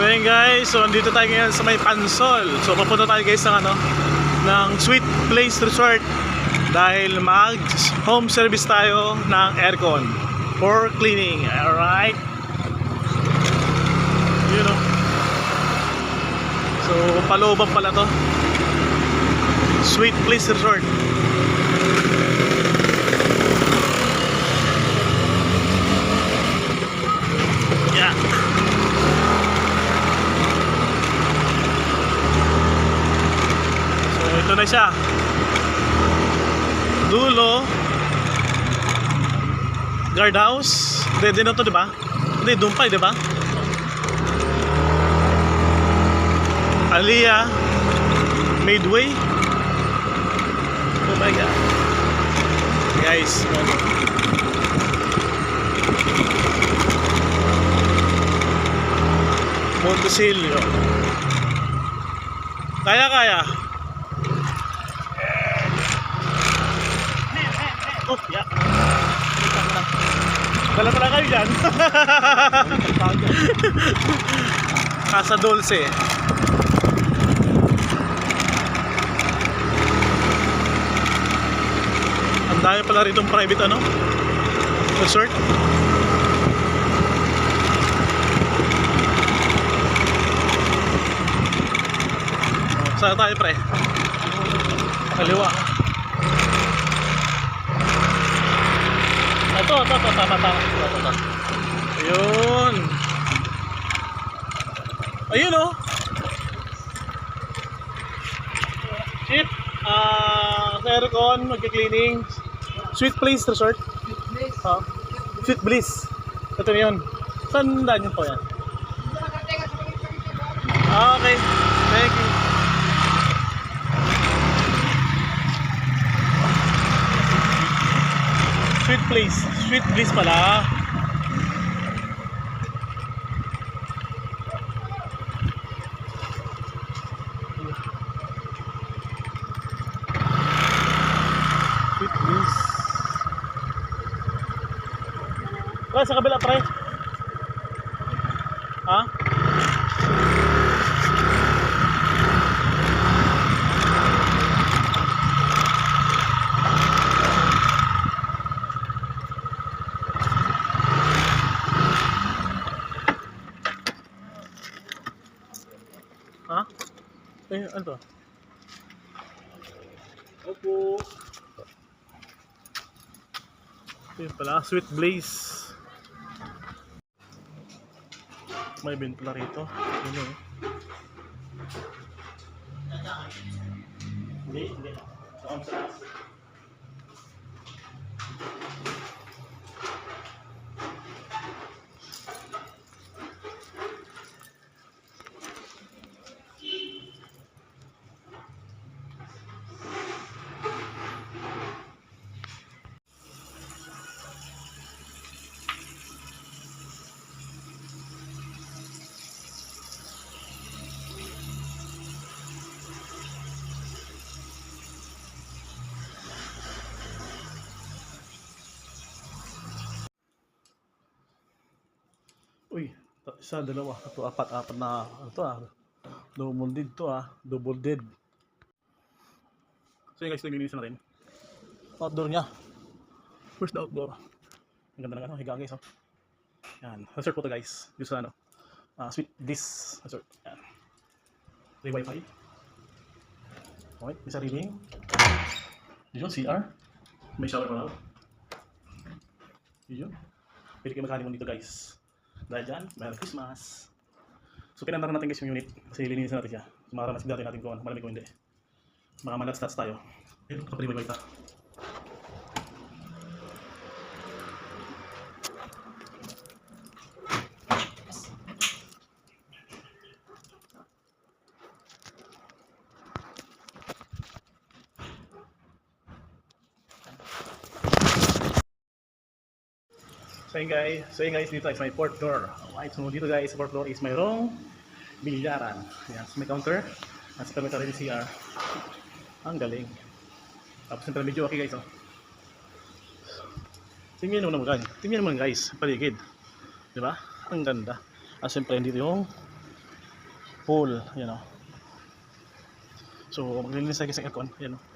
So yun guys, so andito tayo ngayon sa may Pansol. So papunta tayo guys ng Sweet Place Resort dahil mag home service tayo ng aircon for cleaning. Alright, you know. So palooban pala to, Sweet Place Resort. Yeah. So ito na siya, dulo guardhouse. Hindi na to, diba? Hindi, doon pa, diba? Aliyah Midway. Oh my god guys, Montesilio. Kaya oh yeah, dala pala kayo dyan. Casa Dulce. Ang dami pala rito private resort. Saan tayo pre? Kaliwa. Ito, tama. Ayun. Ayun oh. Chip, aircon, magki-cleaning. Sweet Place Resort. Sweet Bliss. Ito na yun. Saan daan yun po yan? Okay, thank you. Sweet Place, Sweet Bliss pala. Sweet Bliss. Pre, sa kabila pre. Ha? Ha? Eh, ano to? Opo. Ito yun pala, Sweet Blaze. May bin pala rito. Yun o. Hindi. Saan sa last? Uy, isa, dalawa, ito, apat na, ito double dead to double dead. So yun guys, ito yung linisan natin. Outdoor nya. First outdoor. Ang ganda ng higa guys, yan, resort po to guys. Dito sa Sweet Bliss Resort. Yan. May wifi. Okay, may sariling. Dito, CR. May shower pa na. Dito. Pwede kayo mag-honeymoon dito guys. Dahil dyan, Merry Christmas. So pinandaran natin guys yung unit kasi lilinisan natin siya. Para masigdatin natin kung malamig kung hindi. Mga malat-stats tayo. Ito, kapaliway ito. So yun guys, dito is my fourth floor. Alright, so dito guys, fourth floor is mayroong bilyaran. Yan, so may counter. At sa may sarili CR. Ang galing. Tapos yung medyo okay guys, Tingnan mo naman guys, paligid. Diba? Ang ganda. At siyempre dito yung pool, you know. So, maglilinis tayo sa aircon, yan o.